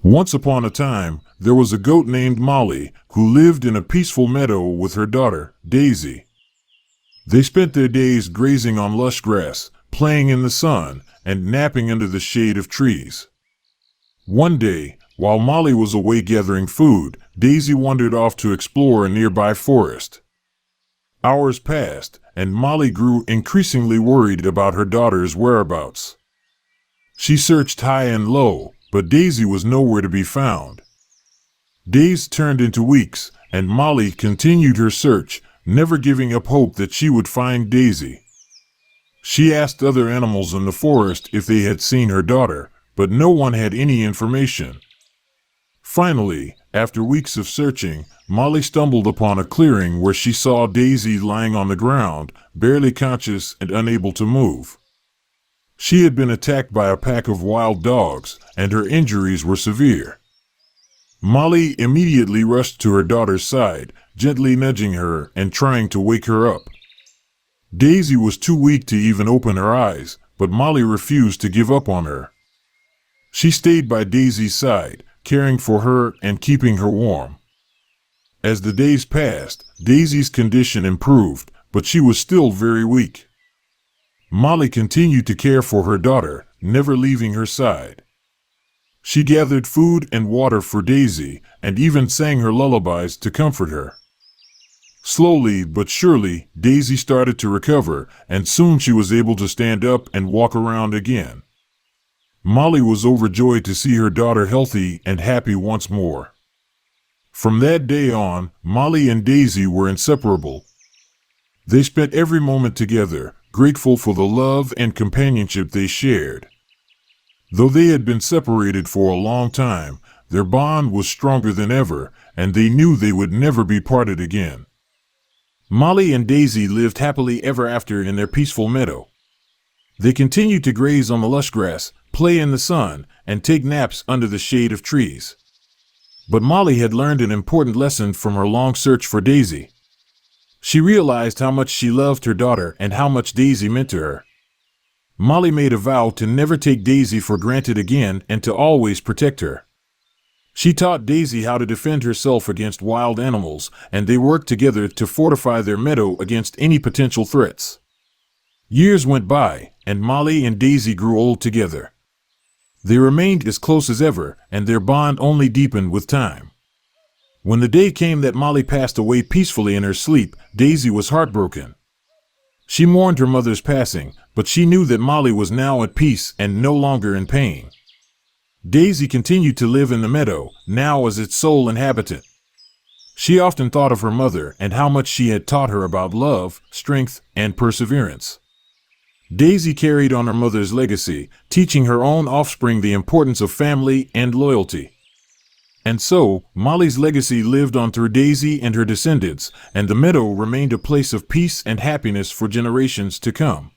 Once upon a time, there was a goat named Molly who lived in a peaceful meadow with her daughter, Daisy. They spent their days grazing on lush grass, playing in the sun, and napping under the shade of trees. One day, while Molly was away gathering food, Daisy wandered off to explore a nearby forest. Hours passed, and Molly grew increasingly worried about her daughter's whereabouts. She searched high and low, but Daisy was nowhere to be found. Days turned into weeks, and Molly continued her search, never giving up hope that she would find Daisy. She asked other animals in the forest if they had seen her daughter, but no one had any information. Finally, after weeks of searching, Molly stumbled upon a clearing where she saw Daisy lying on the ground, barely conscious and unable to move. She had been attacked by a pack of wild dogs, and her injuries were severe. Molly immediately rushed to her daughter's side, gently nudging her and trying to wake her up. Daisy was too weak to even open her eyes, but Molly refused to give up on her. She stayed by Daisy's side, caring for her and keeping her warm. As the days passed, Daisy's condition improved, but she was still very weak. Molly continued to care for her daughter, never leaving her side. She gathered food and water for Daisy, and even sang her lullabies to comfort her. Slowly but surely, Daisy started to recover, and soon she was able to stand up and walk around again. Molly was overjoyed to see her daughter healthy and happy once more. From that day on, Molly and Daisy were inseparable. They spent every moment together, grateful for the love and companionship they shared. Though they had been separated for a long time, their bond was stronger than ever, and they knew they would never be parted again. Molly and Daisy lived happily ever after in their peaceful meadow. They continued to graze on the lush grass, play in the sun, and take naps under the shade of trees. But Molly had learned an important lesson from her long search for Daisy. She realized how much she loved her daughter and how much Daisy meant to her. Molly made a vow to never take Daisy for granted again and to always protect her. She taught Daisy how to defend herself against wild animals, and they worked together to fortify their meadow against any potential threats. Years went by, and Molly and Daisy grew old together. They remained as close as ever, and their bond only deepened with time. When the day came that Molly passed away peacefully in her sleep, Daisy was heartbroken. She mourned her mother's passing, but she knew that Molly was now at peace and no longer in pain. Daisy continued to live in the meadow, now as its sole inhabitant. She often thought of her mother and how much she had taught her about love, strength, and perseverance. Daisy carried on her mother's legacy, teaching her own offspring the importance of family and loyalty. And so, Molly's legacy lived on through Daisy and her descendants, and the meadow remained a place of peace and happiness for generations to come.